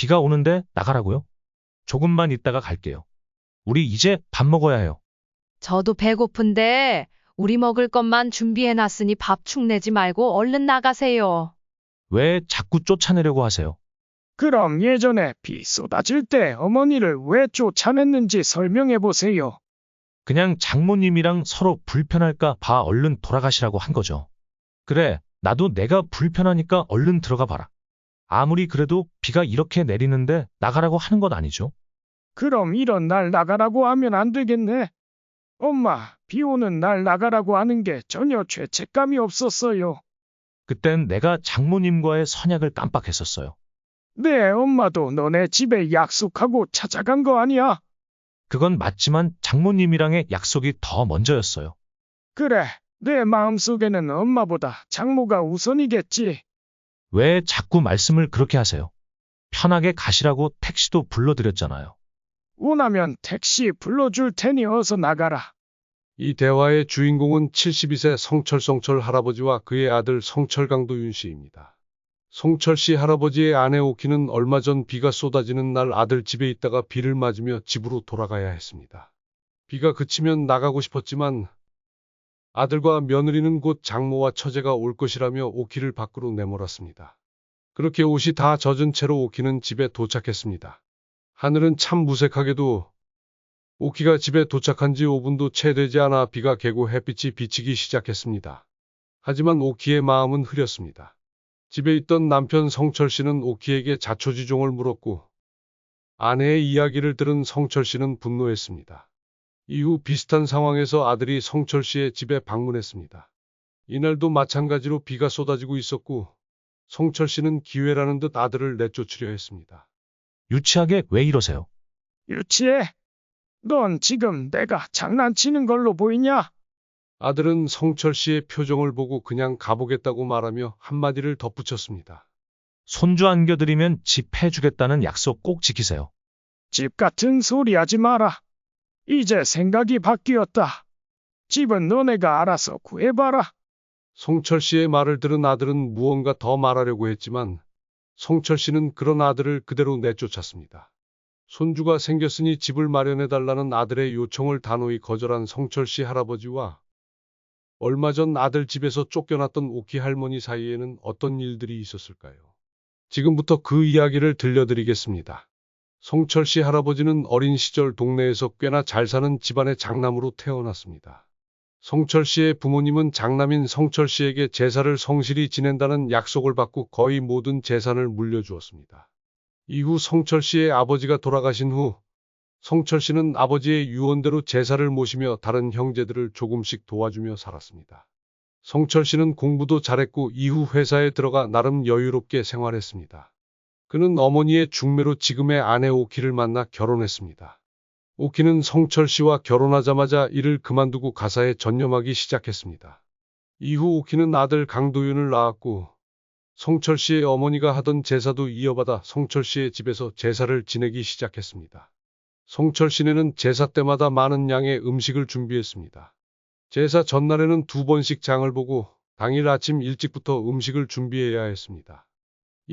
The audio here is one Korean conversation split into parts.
비가 오는데 나가라고요? 조금만 있다가 갈게요. 우리 이제 밥 먹어야 해요. 저도 배고픈데 우리 먹을 것만 준비해놨으니 밥 축내지 말고 얼른 나가세요. 왜 자꾸 쫓아내려고 하세요? 그럼 예전에 비 쏟아질 때 어머니를 왜 쫓아냈는지 설명해 보세요. 그냥 장모님이랑 서로 불편할까 봐 얼른 돌아가시라고 한 거죠. 그래, 나도 내가 불편하니까 얼른 들어가 봐라. 아무리 그래도 비가 이렇게 내리는데 나가라고 하는 건 아니죠. 그럼 이런 날 나가라고 하면 안 되겠네. 엄마, 비 오는 날 나가라고 하는 게 전혀 죄책감이 없었어요. 그땐 내가 장모님과의 선약을 깜빡했었어요. 내 엄마도 너네 집에 약속하고 찾아간 거 아니야? 그건 맞지만 장모님이랑의 약속이 더 먼저였어요. 그래, 내 마음속에는 엄마보다 장모가 우선이겠지. 왜 자꾸 말씀을 그렇게 하세요? 편하게 가시라고 택시도 불러드렸잖아요. 원하면 택시 불러줄 테니 어서 나가라. 이 대화의 주인공은 72세 성철 할아버지와 그의 아들 성철강도윤 씨입니다. 성철 씨 할아버지의 아내 오키는 얼마 전 비가 쏟아지는 날 아들 집에 있다가 비를 맞으며 집으로 돌아가야 했습니다. 비가 그치면 나가고 싶었지만 아들과 며느리는 곧 장모와 처제가 올 것이라며 오키를 밖으로 내몰았습니다. 그렇게 옷이 다 젖은 채로 오키는 집에 도착했습니다. 하늘은 참 무색하게도 오키가 집에 도착한 지 5분도 채 되지 않아 비가 개고 햇빛이 비치기 시작했습니다. 하지만 오키의 마음은 흐렸습니다. 집에 있던 남편 성철 씨는 오키에게 자초지종을 물었고 아내의 이야기를 들은 성철 씨는 분노했습니다. 이후 비슷한 상황에서 아들이 성철 씨의 집에 방문했습니다. 이날도 마찬가지로 비가 쏟아지고 있었고 성철 씨는 기회라는 듯 아들을 내쫓으려 했습니다. 유치하게 왜 이러세요? 유치해. 넌 지금 내가 장난치는 걸로 보이냐? 아들은 성철 씨의 표정을 보고 그냥 가보겠다고 말하며 한마디를 덧붙였습니다. 손주 안겨드리면 집 해주겠다는 약속 꼭 지키세요. 집 같은 소리 하지 마라. 이제 생각이 바뀌었다. 집은 너네가 알아서 구해봐라. 성철 씨의 말을 들은 아들은 무언가 더 말하려고 했지만 성철 씨는 그런 아들을 그대로 내쫓았습니다. 손주가 생겼으니 집을 마련해달라는 아들의 요청을 단호히 거절한 성철 씨 할아버지와 얼마 전 아들 집에서 쫓겨났던 오키 할머니 사이에는 어떤 일들이 있었을까요? 지금부터 그 이야기를 들려드리겠습니다. 성철 씨 할아버지는 어린 시절 동네에서 꽤나 잘 사는 집안의 장남으로 태어났습니다. 성철 씨의 부모님은 장남인 성철 씨에게 제사를 성실히 지낸다는 약속을 받고 거의 모든 재산을 물려주었습니다. 이후 성철 씨의 아버지가 돌아가신 후 성철 씨는 아버지의 유언대로 제사를 모시며 다른 형제들을 조금씩 도와주며 살았습니다. 성철 씨는 공부도 잘했고 이후 회사에 들어가 나름 여유롭게 생활했습니다. 그는 어머니의 중매로 지금의 아내 오키를 만나 결혼했습니다. 오키는 성철 씨와 결혼하자마자 일을 그만두고 가사에 전념하기 시작했습니다. 이후 오키는 아들 강도윤을 낳았고 성철 씨의 어머니가 하던 제사도 이어받아 성철 씨의 집에서 제사를 지내기 시작했습니다. 성철 씨네는 제사 때마다 많은 양의 음식을 준비했습니다. 제사 전날에는 2번씩 장을 보고 당일 아침 일찍부터 음식을 준비해야 했습니다.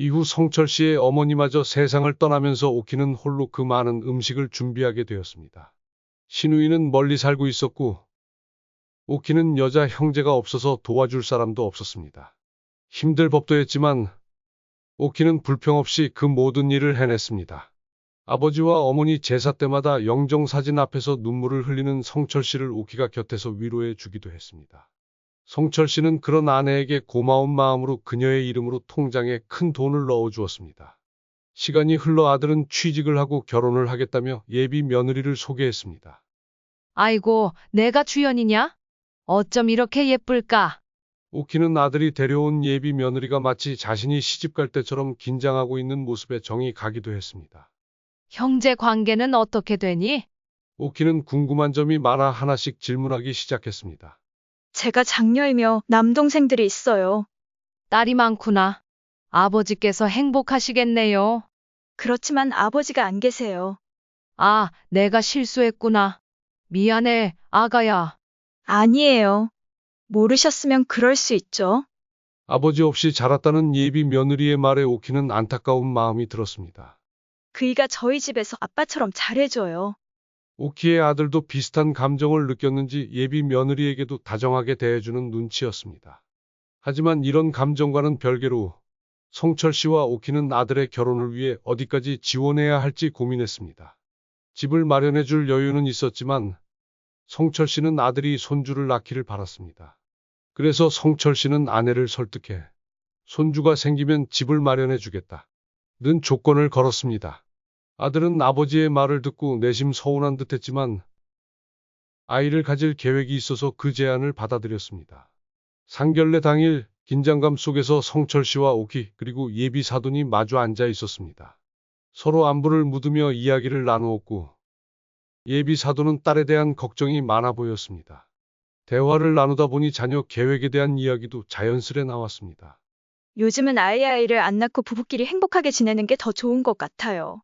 이후 성철 씨의 어머니마저 세상을 떠나면서 오키는 홀로 그 많은 음식을 준비하게 되었습니다. 시누이는 멀리 살고 있었고 오키는 여자 형제가 없어서 도와줄 사람도 없었습니다. 힘들 법도 했지만 오키는 불평 없이 그 모든 일을 해냈습니다. 아버지와 어머니 제사 때마다 영정사진 앞에서 눈물을 흘리는 성철 씨를 오키가 곁에서 위로해 주기도 했습니다. 성철 씨는 그런 아내에게 고마운 마음으로 그녀의 이름으로 통장에 큰 돈을 넣어주었습니다. 시간이 흘러 아들은 취직을 하고 결혼을 하겠다며 예비 며느리를 소개했습니다. 아이고, 내가 주연이냐? 어쩜 이렇게 예쁠까? 오키는 아들이 데려온 예비 며느리가 마치 자신이 시집갈 때처럼 긴장하고 있는 모습에 정이 가기도 했습니다. 형제 관계는 어떻게 되니? 오키는 궁금한 점이 많아 하나씩 질문하기 시작했습니다. 제가 장녀이며 남동생들이 있어요. 딸이 많구나. 아버지께서 행복하시겠네요. 그렇지만 아버지가 안 계세요. 아, 내가 실수했구나. 미안해, 아가야. 아니에요. 모르셨으면 그럴 수 있죠. 아버지 없이 자랐다는 예비 며느리의 말에 오키는 안타까운 마음이 들었습니다. 그이가 저희 집에서 아빠처럼 잘해줘요. 오키의 아들도 비슷한 감정을 느꼈는지 예비 며느리에게도 다정하게 대해주는 눈치였습니다. 하지만 이런 감정과는 별개로 성철 씨와 오키는 아들의 결혼을 위해 어디까지 지원해야 할지 고민했습니다. 집을 마련해줄 여유는 있었지만 성철 씨는 아들이 손주를 낳기를 바랐습니다. 그래서 성철 씨는 아내를 설득해 손주가 생기면 집을 마련해주겠다는 조건을 걸었습니다. 아들은 아버지의 말을 듣고 내심 서운한 듯했지만 아이를 가질 계획이 있어서 그 제안을 받아들였습니다. 상견례 당일 긴장감 속에서 성철 씨와 오키 그리고 예비 사돈이 마주 앉아 있었습니다. 서로 안부를 묻으며 이야기를 나누었고 예비 사돈은 딸에 대한 걱정이 많아 보였습니다. 대화를 나누다 보니 자녀 계획에 대한 이야기도 자연스레 나왔습니다. 요즘은 아이를 안 낳고 부부끼리 행복하게 지내는 게 더 좋은 것 같아요.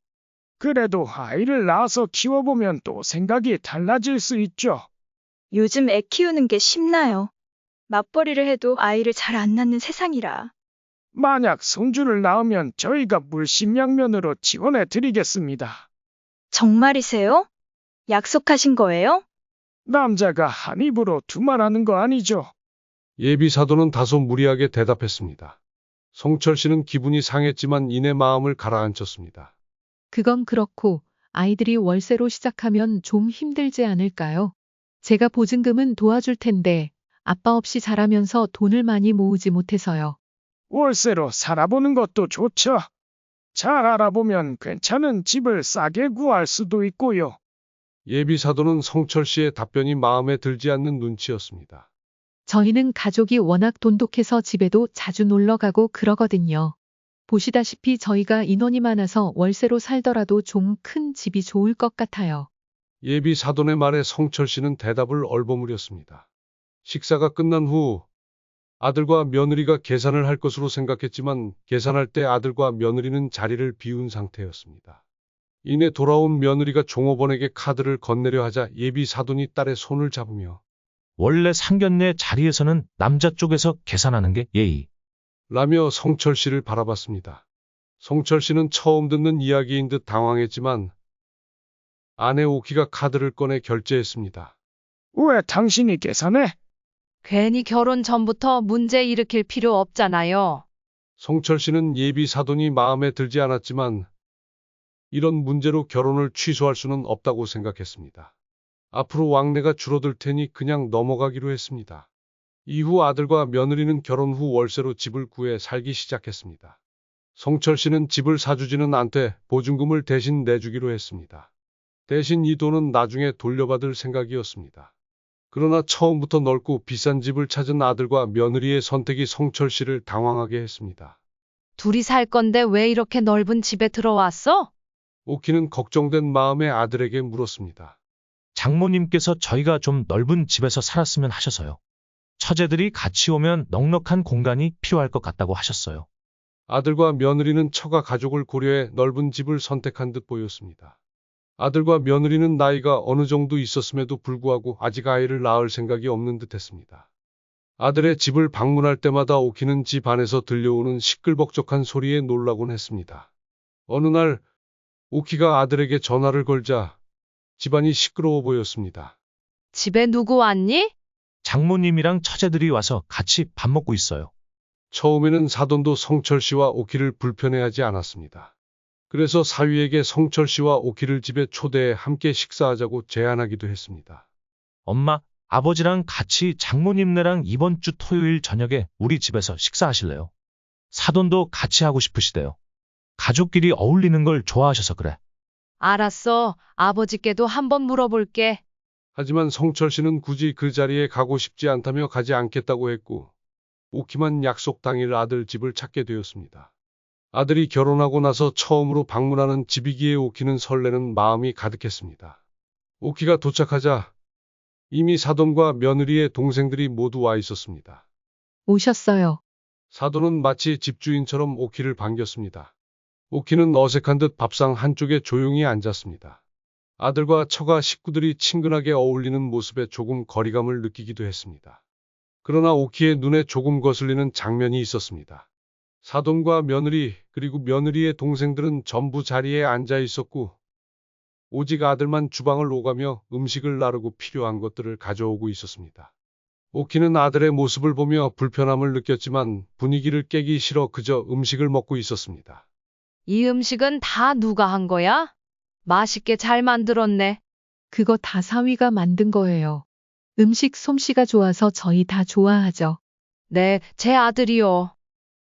그래도 아이를 낳아서 키워보면 또 생각이 달라질 수 있죠. 요즘 애 키우는 게 쉽나요? 맞벌이를 해도 아이를 잘 안 낳는 세상이라. 만약 손주를 낳으면 저희가 물심양면으로 지원해 드리겠습니다. 정말이세요? 약속하신 거예요? 남자가 한 입으로 두말하는 거 아니죠. 예비 사돈은 다소 무리하게 대답했습니다. 성철 씨는 기분이 상했지만 이내 마음을 가라앉혔습니다. 그건 그렇고 아이들이 월세로 시작하면 좀 힘들지 않을까요? 제가 보증금은 도와줄 텐데 아빠 없이 자라면서 돈을 많이 모으지 못해서요. 월세로 살아보는 것도 좋죠. 잘 알아보면 괜찮은 집을 싸게 구할 수도 있고요. 예비 사돈은 성철 씨의 답변이 마음에 들지 않는 눈치였습니다. 저희는 가족이 워낙 돈독해서 집에도 자주 놀러 가고 그러거든요. 보시다시피 저희가 인원이 많아서 월세로 살더라도 좀 큰 집이 좋을 것 같아요. 예비 사돈의 말에 성철 씨는 대답을 얼버무렸습니다. 식사가 끝난 후 아들과 며느리가 계산을 할 것으로 생각했지만 계산할 때 아들과 며느리는 자리를 비운 상태였습니다. 이내 돌아온 며느리가 종업원에게 카드를 건네려 하자 예비 사돈이 딸의 손을 잡으며 원래 상견례 자리에서는 남자 쪽에서 계산하는 게 예의. 라며 성철 씨를 바라봤습니다. 성철 씨는 처음 듣는 이야기인 듯 당황했지만 아내 오키가 카드를 꺼내 결제했습니다. 왜 당신이 계산해? 괜히 결혼 전부터 문제 일으킬 필요 없잖아요. 성철 씨는 예비 사돈이 마음에 들지 않았지만 이런 문제로 결혼을 취소할 수는 없다고 생각했습니다. 앞으로 왕래가 줄어들 테니 그냥 넘어가기로 했습니다. 이후 아들과 며느리는 결혼 후 월세로 집을 구해 살기 시작했습니다. 성철 씨는 집을 사주지는 않되 보증금을 대신 내주기로 했습니다. 대신 이 돈은 나중에 돌려받을 생각이었습니다. 그러나 처음부터 넓고 비싼 집을 찾은 아들과 며느리의 선택이 성철 씨를 당황하게 했습니다. 둘이 살 건데 왜 이렇게 넓은 집에 들어왔어? 오키는 걱정된 마음에 아들에게 물었습니다. 장모님께서 저희가 좀 넓은 집에서 살았으면 하셔서요. 처제들이 같이 오면 넉넉한 공간이 필요할 것 같다고 하셨어요. 아들과 며느리는 처가 가족을 고려해 넓은 집을 선택한 듯 보였습니다. 아들과 며느리는 나이가 어느 정도 있었음에도 불구하고 아직 아이를 낳을 생각이 없는 듯 했습니다. 아들의 집을 방문할 때마다 오키는 집 안에서 들려오는 시끌벅적한 소리에 놀라곤 했습니다. 어느 날 오키가 아들에게 전화를 걸자 집안이 시끄러워 보였습니다. 집에 누구 왔니? 장모님이랑 처제들이 와서 같이 밥 먹고 있어요. 처음에는 사돈도 성철 씨와 오키를 불편해하지 않았습니다. 그래서 사위에게 성철 씨와 오키를 집에 초대해 함께 식사하자고 제안하기도 했습니다. 엄마, 아버지랑 같이 장모님네랑 이번 주 토요일 저녁에 우리 집에서 식사하실래요? 사돈도 같이 하고 싶으시대요. 가족끼리 어울리는 걸 좋아하셔서 그래. 알았어. 아버지께도 한번 물어볼게. 하지만 성철 씨는 굳이 그 자리에 가고 싶지 않다며 가지 않겠다고 했고 오키만 약속 당일 아들 집을 찾게 되었습니다. 아들이 결혼하고 나서 처음으로 방문하는 집이기에 오키는 설레는 마음이 가득했습니다. 오키가 도착하자 이미 사돈과 며느리의 동생들이 모두 와 있었습니다. 오셨어요. 사돈은 마치 집주인처럼 오키를 반겼습니다. 오키는 어색한 듯 밥상 한쪽에 조용히 앉았습니다. 아들과 처가 식구들이 친근하게 어울리는 모습에 조금 거리감을 느끼기도 했습니다. 그러나 오키의 눈에 조금 거슬리는 장면이 있었습니다. 사돈과 며느리 그리고 며느리의 동생들은 전부 자리에 앉아 있었고 오직 아들만 주방을 오가며 음식을 나르고 필요한 것들을 가져오고 있었습니다. 오키는 아들의 모습을 보며 불편함을 느꼈지만 분위기를 깨기 싫어 그저 음식을 먹고 있었습니다. 이 음식은 다 누가 한 거야? 맛있게 잘 만들었네. 그거 다 사위가 만든 거예요. 음식 솜씨가 좋아서 저희 다 좋아하죠. 네, 제 아들이요.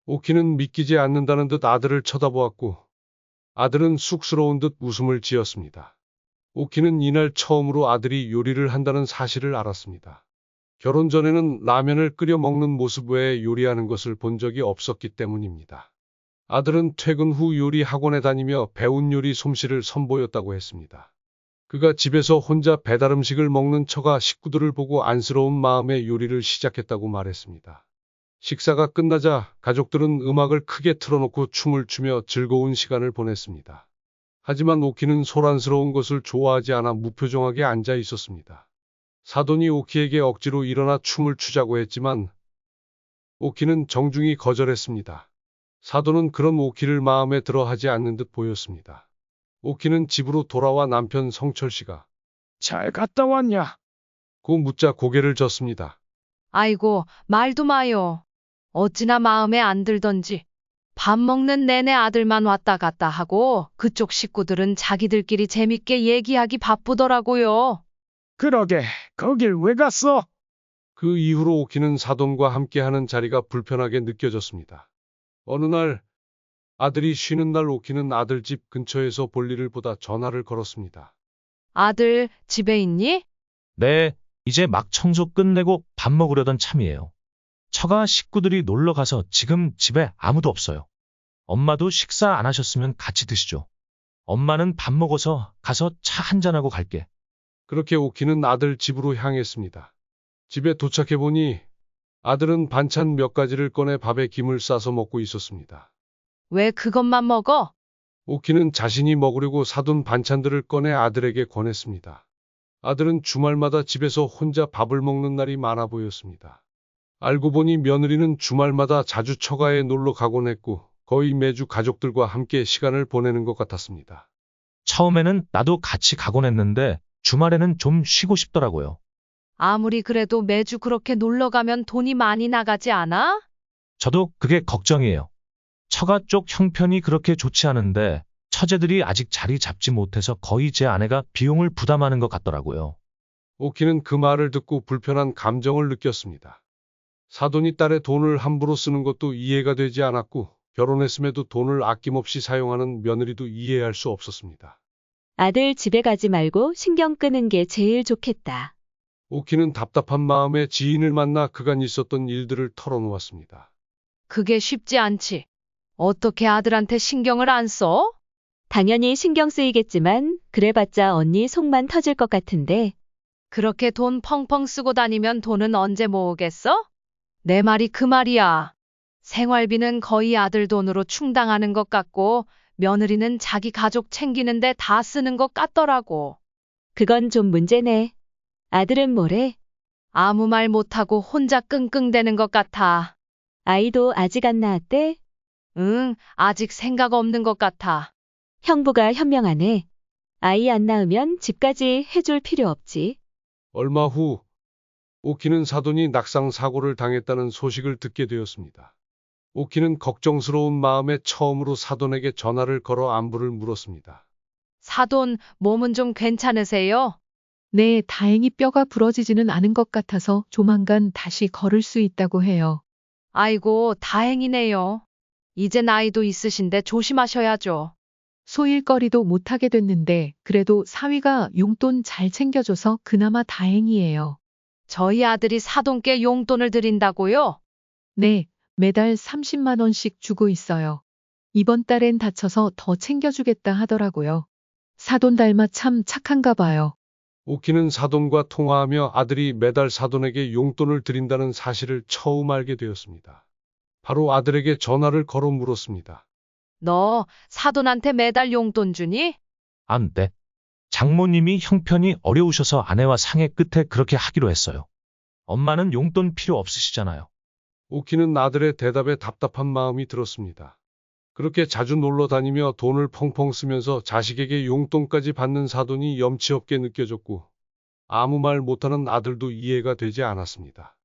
오키는 믿기지 않는다는 듯 아들을 쳐다보았고 아들은 쑥스러운 듯 웃음을 지었습니다. 오키는 이날 처음으로 아들이 요리를 한다는 사실을 알았습니다. 결혼 전에는 라면을 끓여 먹는 모습 외에 요리하는 것을 본 적이 없었기 때문입니다. 아들은 퇴근 후 요리 학원에 다니며 배운 요리 솜씨를 선보였다고 했습니다. 그가 집에서 혼자 배달 음식을 먹는 처가 식구들을 보고 안쓰러운 마음에 요리를 시작했다고 말했습니다. 식사가 끝나자 가족들은 음악을 크게 틀어놓고 춤을 추며 즐거운 시간을 보냈습니다. 하지만 오키는 소란스러운 것을 좋아하지 않아 무표정하게 앉아 있었습니다. 사돈이 오키에게 억지로 일어나 춤을 추자고 했지만 오키는 정중히 거절했습니다. 사돈은 그런 오키를 마음에 들어 하지 않는 듯 보였습니다. 오키는 집으로 돌아와 남편 성철 씨가 잘 갔다 왔냐? 고 묻자 고개를 젓습니다. 아이고, 말도 마요. 어찌나 마음에 안 들던지. 밥 먹는 내내 아들만 왔다 갔다 하고 그쪽 식구들은 자기들끼리 재밌게 얘기하기 바쁘더라고요. 그러게, 거길 왜 갔어? 그 이후로 오키는 사돈과 함께하는 자리가 불편하게 느껴졌습니다. 어느 날 아들이 쉬는 날 오키는 아들 집 근처에서 볼일을 보다 전화를 걸었습니다. 아들, 집에 있니? 네, 이제 막 청소 끝내고 밥 먹으려던 참이에요. 처가 식구들이 놀러 가서 지금 집에 아무도 없어요. 엄마도 식사 안 하셨으면 같이 드시죠. 엄마는 밥 먹어서 가서 차 한잔하고 갈게. 그렇게 오키는 아들 집으로 향했습니다. 집에 도착해보니 아들은 반찬 몇 가지를 꺼내 밥에 김을 싸서 먹고 있었습니다. 왜 그것만 먹어? 오키는 자신이 먹으려고 사둔 반찬들을 꺼내 아들에게 권했습니다. 아들은 주말마다 집에서 혼자 밥을 먹는 날이 많아 보였습니다. 알고 보니 며느리는 주말마다 자주 처가에 놀러 가곤 했고 거의 매주 가족들과 함께 시간을 보내는 것 같았습니다. 처음에는 나도 같이 가곤 했는데 주말에는 좀 쉬고 싶더라고요. 아무리 그래도 매주 그렇게 놀러 가면 돈이 많이 나가지 않아? 저도 그게 걱정이에요. 처가 쪽 형편이 그렇게 좋지 않은데 처제들이 아직 자리 잡지 못해서 거의 제 아내가 비용을 부담하는 것 같더라고요. 오키는 그 말을 듣고 불편한 감정을 느꼈습니다. 사돈이 딸의 돈을 함부로 쓰는 것도 이해가 되지 않았고 결혼했음에도 돈을 아낌없이 사용하는 며느리도 이해할 수 없었습니다. 아들 집에 가지 말고 신경 끄는 게 제일 좋겠다. 오키는 답답한 마음에 지인을 만나 그간 있었던 일들을 털어놓았습니다. 그게 쉽지 않지. 어떻게 아들한테 신경을 안 써? 당연히 신경 쓰이겠지만 그래봤자 언니 속만 터질 것 같은데 그렇게 돈 펑펑 쓰고 다니면 돈은 언제 모으겠어? 내 말이 그 말이야. 생활비는 거의 아들 돈으로 충당하는 것 같고 며느리는 자기 가족 챙기는데 다 쓰는 것 같더라고. 그건 좀 문제네. 아들은 뭐래? 아무 말 못하고 혼자 끙끙대는 것 같아. 아이도 아직 안 낳았대? 응, 아직 생각 없는 것 같아. 형부가 현명하네. 아이 안 낳으면 집까지 해줄 필요 없지. 얼마 후 오키는 사돈이 낙상 사고를 당했다는 소식을 듣게 되었습니다. 오키는 걱정스러운 마음에 처음으로 사돈에게 전화를 걸어 안부를 물었습니다. 사돈, 몸은 좀 괜찮으세요? 네, 다행히 뼈가 부러지지는 않은 것 같아서 조만간 다시 걸을 수 있다고 해요. 아이고, 다행이네요. 이제 나이도 있으신데 조심하셔야죠. 소일거리도 못하게 됐는데 그래도 사위가 용돈 잘 챙겨줘서 그나마 다행이에요. 저희 아들이 사돈께 용돈을 드린다고요? 네, 매달 30만 원씩 주고 있어요. 이번 달엔 다쳐서 더 챙겨주겠다 하더라고요. 사돈 닮아 참 착한가 봐요. 오키는 사돈과 통화하며 아들이 매달 사돈에게 용돈을 드린다는 사실을 처음 알게 되었습니다. 바로 아들에게 전화를 걸어 물었습니다. 너 사돈한테 매달 용돈 주니? 안 돼. 장모님이 형편이 어려우셔서 아내와 상의 끝에 그렇게 하기로 했어요. 엄마는 용돈 필요 없으시잖아요. 오키는 아들의 대답에 답답한 마음이 들었습니다. 그렇게 자주 놀러 다니며 돈을 펑펑 쓰면서 자식에게 용돈까지 받는 사돈이 염치 없게 느껴졌고 아무 말 못하는 아들도 이해가 되지 않았습니다.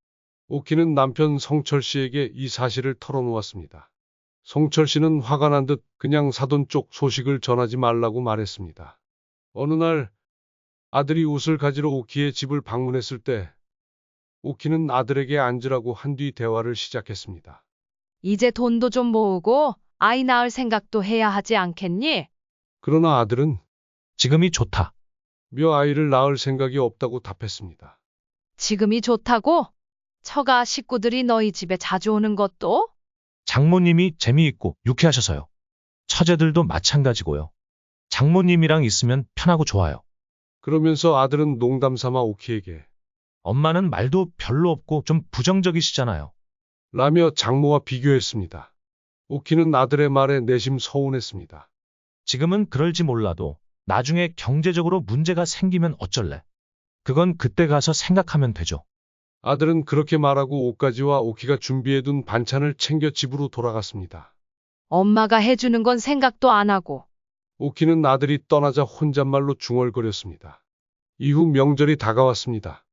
오키는 남편 성철 씨에게 이 사실을 털어놓았습니다. 성철 씨는 화가 난 듯 그냥 사돈 쪽 소식을 전하지 말라고 말했습니다. 어느 날 아들이 옷을 가지러 오키의 집을 방문했을 때 오키는 아들에게 앉으라고 한 뒤 대화를 시작했습니다. 이제 돈도 좀 모으고 아이 낳을 생각도 해야 하지 않겠니? 그러나 아들은 지금이 좋다. 며 아이를 낳을 생각이 없다고 답했습니다. 지금이 좋다고? 처가 식구들이 너희 집에 자주 오는 것도? 장모님이 재미있고 유쾌하셔서요. 처제들도 마찬가지고요. 장모님이랑 있으면 편하고 좋아요. 그러면서 아들은 농담 삼아 오키에게 엄마는 말도 별로 없고 좀 부정적이시잖아요. 라며 장모와 비교했습니다. 오키는 아들의 말에 내심 서운했습니다. 지금은 그럴지 몰라도 나중에 경제적으로 문제가 생기면 어쩔래? 그건 그때 가서 생각하면 되죠. 아들은 그렇게 말하고 옷가지와 오키가 준비해둔 반찬을 챙겨 집으로 돌아갔습니다. 엄마가 해주는 건 생각도 안 하고. 오키는 아들이 떠나자 혼잣말로 중얼거렸습니다. 이후 명절이 다가왔습니다.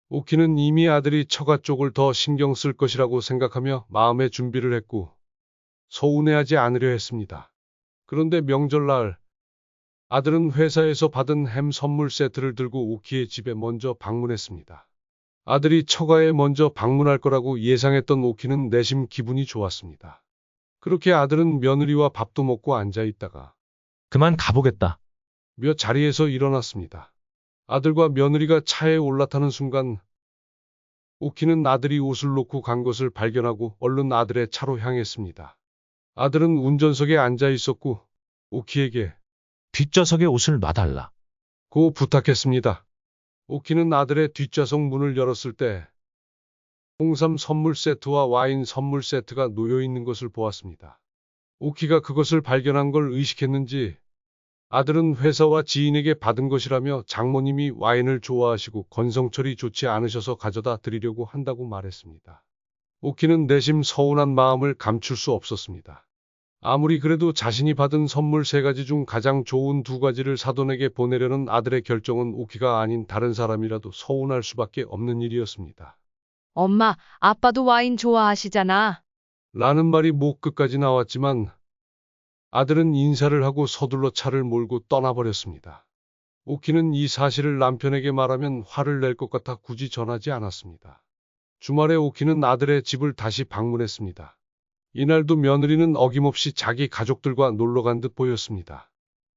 오키는 이미 아들이 처가 쪽을 더 신경 쓸 것이라고 생각하며 마음의 준비를 했고 서운해하지 않으려 했습니다. 그런데 명절날 아들은 회사에서 받은 햄 선물 세트를 들고 오키의 집에 먼저 방문했습니다. 아들이 처가에 먼저 방문할 거라고 예상했던 오키는 내심 기분이 좋았습니다. 그렇게 아들은 며느리와 밥도 먹고 앉아 있다가 그만 가보겠다. 며 자리에서 일어났습니다. 아들과 며느리가 차에 올라타는 순간 오키는 아들이 옷을 놓고 간 것을 발견하고 얼른 아들의 차로 향했습니다. 아들은 운전석에 앉아 있었고 오키에게 뒷좌석에 옷을 놔달라. 고 부탁했습니다. 오키는 아들의 뒷좌석 문을 열었을 때 홍삼 선물 세트와 와인 선물 세트가 놓여 있는 것을 보았습니다. 오키가 그것을 발견한 걸 의식했는지 아들은 회사와 지인에게 받은 것이라며 장모님이 와인을 좋아하시고 건성철이 좋지 않으셔서 가져다 드리려고 한다고 말했습니다. 오키는 내심 서운한 마음을 감출 수 없었습니다. 아무리 그래도 자신이 받은 선물 3가지 중 가장 좋은 2가지를 사돈에게 보내려는 아들의 결정은 오키가 아닌 다른 사람이라도 서운할 수밖에 없는 일이었습니다. 엄마, 아빠도 와인 좋아하시잖아. 라는 말이 목 끝까지 나왔지만 아들은 인사를 하고 서둘러 차를 몰고 떠나버렸습니다. 오키는 이 사실을 남편에게 말하면 화를 낼 것 같아 굳이 전하지 않았습니다. 주말에 오키는 아들의 집을 다시 방문했습니다. 이날도 며느리는 어김없이 자기 가족들과 놀러 간 듯 보였습니다.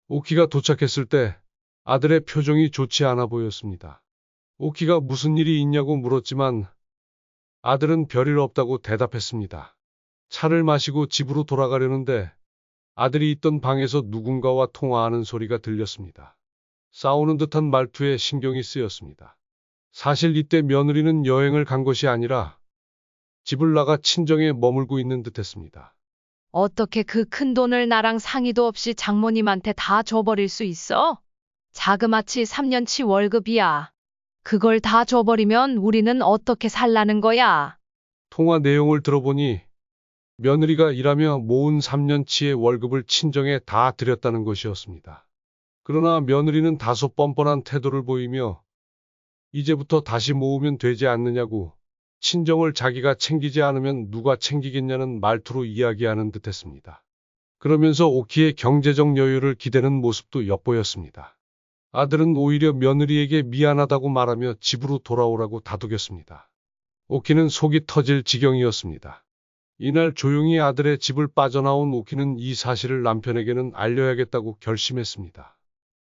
오키가 도착했을 때 아들의 표정이 좋지 않아 보였습니다. 오키가 무슨 일이 있냐고 물었지만 아들은 별일 없다고 대답했습니다. 차를 마시고 집으로 돌아가려는데 아들이 있던 방에서 누군가와 통화하는 소리가 들렸습니다. 싸우는 듯한 말투에 신경이 쓰였습니다. 사실 이때 며느리는 여행을 간 것이 아니라 집을 나가 친정에 머물고 있는 듯했습니다. 어떻게 그 큰 돈을 나랑 상의도 없이 장모님한테 다 줘버릴 수 있어? 자그마치 3년치 월급이야. 그걸 다 줘버리면 우리는 어떻게 살라는 거야? 통화 내용을 들어보니 며느리가 일하며 모은 3년치의 월급을 친정에 다 드렸다는 것이었습니다. 그러나 며느리는 다소 뻔뻔한 태도를 보이며 이제부터 다시 모으면 되지 않느냐고 친정을 자기가 챙기지 않으면 누가 챙기겠냐는 말투로 이야기하는 듯했습니다. 그러면서 오키의 경제적 여유를 기대는 모습도 엿보였습니다. 아들은 오히려 며느리에게 미안하다고 말하며 집으로 돌아오라고 다독였습니다. 오키는 속이 터질 지경이었습니다. 이날 조용히 아들의 집을 빠져나온 오키는 이 사실을 남편에게는 알려야겠다고 결심했습니다.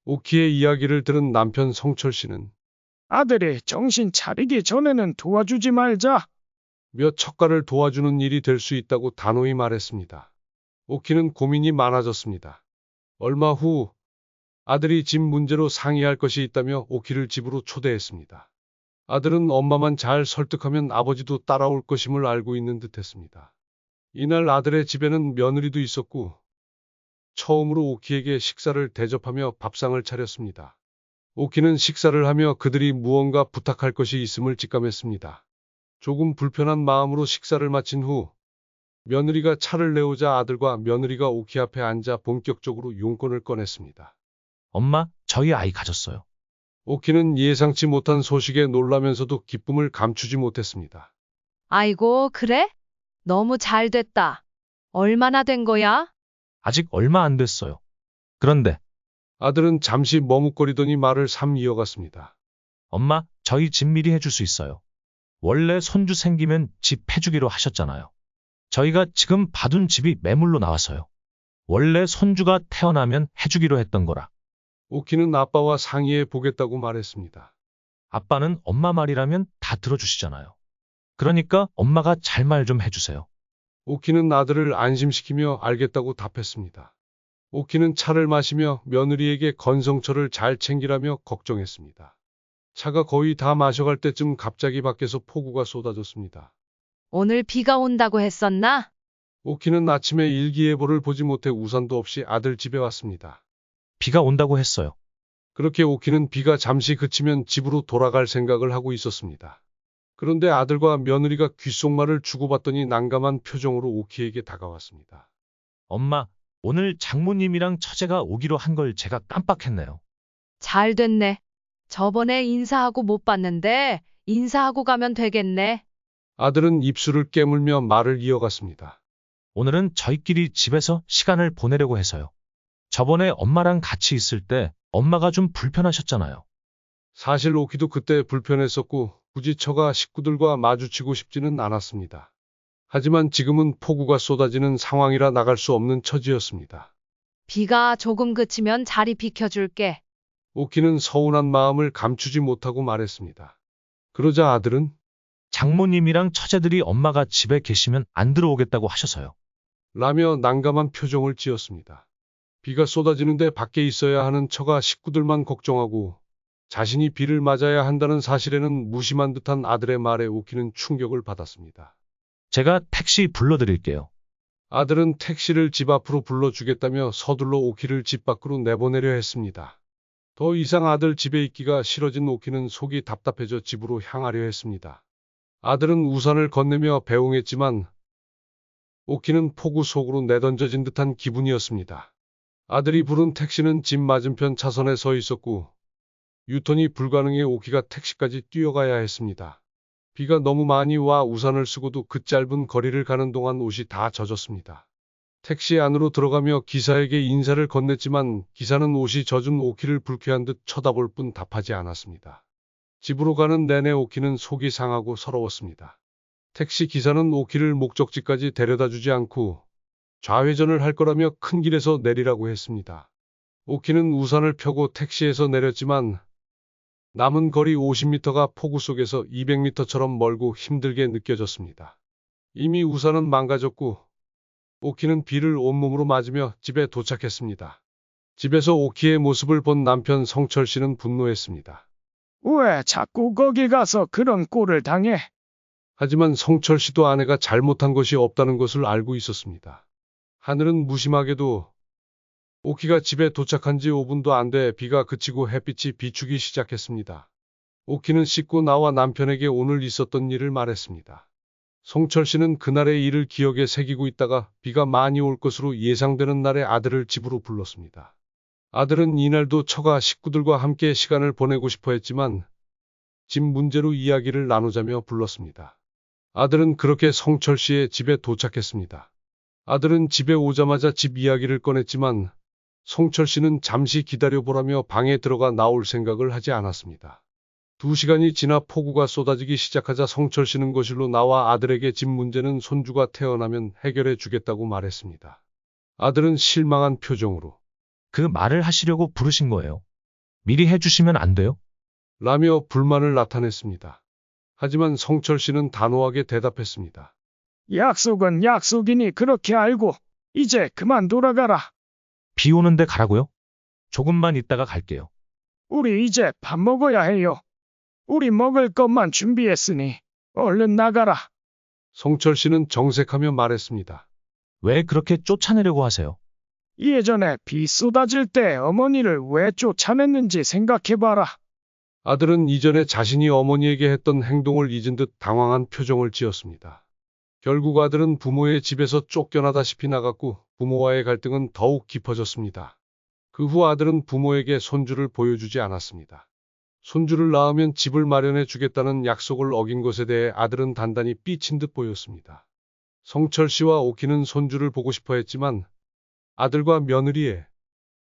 오키의 이야기를 들은 남편 성철 씨는 아들이 정신 차리기 전에는 도와주지 말자. 몇 척가를 도와주는 일이 될 수 있다고 단호히 말했습니다. 오키는 고민이 많아졌습니다. 얼마 후 아들이 집 문제로 상의할 것이 있다며 오키를 집으로 초대했습니다. 아들은 엄마만 잘 설득하면 아버지도 따라올 것임을 알고 있는 듯했습니다. 이날 아들의 집에는 며느리도 있었고 처음으로 오키에게 식사를 대접하며 밥상을 차렸습니다. 오키는 식사를 하며 그들이 무언가 부탁할 것이 있음을 직감했습니다. 조금 불편한 마음으로 식사를 마친 후 며느리가 차를 내오자 아들과 며느리가 오키 앞에 앉아 본격적으로 용건을 꺼냈습니다. 엄마, 저희 아이 가졌어요. 오키는 예상치 못한 소식에 놀라면서도 기쁨을 감추지 못했습니다. 아이고, 그래? 너무 잘 됐다. 얼마나 된 거야? 아직 얼마 안 됐어요. 그런데 아들은 잠시 머뭇거리더니 말을 이어갔습니다. 엄마, 저희 집 미리 해줄 수 있어요. 원래 손주 생기면 집 해주기로 하셨잖아요. 저희가 지금 봐둔 집이 매물로 나와서요. 원래 손주가 태어나면 해주기로 했던 거라. 오키는 아빠와 상의해 보겠다고 말했습니다. 아빠는 엄마 말이라면 다 들어주시잖아요. 그러니까 엄마가 잘 말 좀 해주세요. 오키는 아들을 안심시키며 알겠다고 답했습니다. 오키는 차를 마시며 며느리에게 건성철을 잘 챙기라며 걱정했습니다. 차가 거의 다 마셔갈 때쯤 갑자기 밖에서 폭우가 쏟아졌습니다. 오늘 비가 온다고 했었나? 오키는 아침에 일기예보를 보지 못해 우산도 없이 아들 집에 왔습니다. 비가 온다고 했어요. 그렇게 오키는 비가 잠시 그치면 집으로 돌아갈 생각을 하고 있었습니다. 그런데 아들과 며느리가 귓속말을 주고받더니 난감한 표정으로 오키에게 다가왔습니다. 엄마, 오늘 장모님이랑 처제가 오기로 한 걸 제가 깜빡했네요. 잘 됐네. 저번에 인사하고 못 봤는데 인사하고 가면 되겠네. 아들은 입술을 깨물며 말을 이어갔습니다. 오늘은 저희끼리 집에서 시간을 보내려고 해서요. 저번에 엄마랑 같이 있을 때 엄마가 좀 불편하셨잖아요. 사실 오키도 그때 불편했었고 굳이 처가 식구들과 마주치고 싶지는 않았습니다. 하지만 지금은 폭우가 쏟아지는 상황이라 나갈 수 없는 처지였습니다. 비가 조금 그치면 자리 비켜줄게. 오키는 서운한 마음을 감추지 못하고 말했습니다. 그러자 아들은 장모님이랑 처제들이 엄마가 집에 계시면 안 들어오겠다고 하셔서요. 라며 난감한 표정을 지었습니다. 비가 쏟아지는데 밖에 있어야 하는 처가 식구들만 걱정하고 자신이 비를 맞아야 한다는 사실에는 무심한 듯한 아들의 말에 오키는 충격을 받았습니다. 제가 택시 불러드릴게요. 아들은 택시를 집 앞으로 불러주겠다며 서둘러 오키를 집 밖으로 내보내려 했습니다. 더 이상 아들 집에 있기가 싫어진 오키는 속이 답답해져 집으로 향하려 했습니다. 아들은 우산을 건네며 배웅했지만 오키는 폭우 속으로 내던져진 듯한 기분이었습니다. 아들이 부른 택시는 집 맞은편 차선에 서 있었고 유턴이 불가능해 오키가 택시까지 뛰어가야 했습니다. 비가 너무 많이 와 우산을 쓰고도 그 짧은 거리를 가는 동안 옷이 다 젖었습니다. 택시 안으로 들어가며 기사에게 인사를 건넸지만 기사는 옷이 젖은 오키를 불쾌한 듯 쳐다볼 뿐 답하지 않았습니다. 집으로 가는 내내 오키는 속이 상하고 서러웠습니다. 택시 기사는 오키를 목적지까지 데려다 주지 않고 좌회전을 할 거라며 큰 길에서 내리라고 했습니다. 오키는 우산을 펴고 택시에서 내렸지만 남은 거리 50m가 폭우 속에서 200m처럼 멀고 힘들게 느껴졌습니다. 이미 우산은 망가졌고 오키는 비를 온몸으로 맞으며 집에 도착했습니다. 집에서 오키의 모습을 본 남편 성철 씨는 분노했습니다. 왜 자꾸 거기 가서 그런 꼴을 당해? 하지만 성철 씨도 아내가 잘못한 것이 없다는 것을 알고 있었습니다. 하늘은 무심하게도 오키가 집에 도착한 지 5분도 안 돼 비가 그치고 햇빛이 비추기 시작했습니다. 오키는 씻고 나와 남편에게 오늘 있었던 일을 말했습니다. 성철 씨는 그날의 일을 기억에 새기고 있다가 비가 많이 올 것으로 예상되는 날에 아들을 집으로 불렀습니다. 아들은 이날도 처가 식구들과 함께 시간을 보내고 싶어 했지만 집 문제로 이야기를 나누자며 불렀습니다. 아들은 그렇게 성철 씨의 집에 도착했습니다. 아들은 집에 오자마자 집 이야기를 꺼냈지만 성철 씨는 잠시 기다려보라며 방에 들어가 나올 생각을 하지 않았습니다. 2시간이 지나 폭우가 쏟아지기 시작하자 성철 씨는 거실로 나와 아들에게 집 문제는 손주가 태어나면 해결해 주겠다고 말했습니다. 아들은 실망한 표정으로 그 말을 하시려고 부르신 거예요. 미리 해주시면 안 돼요? 라며 불만을 나타냈습니다. 하지만 성철 씨는 단호하게 대답했습니다. 약속은 약속이니 그렇게 알고 이제 그만 돌아가라. 비 오는데 가라고요? 조금만 있다가 갈게요. 우리 이제 밥 먹어야 해요. 우리 먹을 것만 준비했으니 얼른 나가라. 성철 씨는 정색하며 말했습니다. 왜 그렇게 쫓아내려고 하세요? 예전에 비 쏟아질 때 어머니를 왜 쫓아냈는지 생각해봐라. 아들은 이전에 자신이 어머니에게 했던 행동을 잊은 듯 당황한 표정을 지었습니다. 결국 아들은 부모의 집에서 쫓겨나다시피 나갔고 부모와의 갈등은 더욱 깊어졌습니다. 그 후 아들은 부모에게 손주를 보여주지 않았습니다. 손주를 낳으면 집을 마련해 주겠다는 약속을 어긴 것에 대해 아들은 단단히 삐친 듯 보였습니다. 성철 씨와 오키는 손주를 보고 싶어 했지만 아들과 며느리의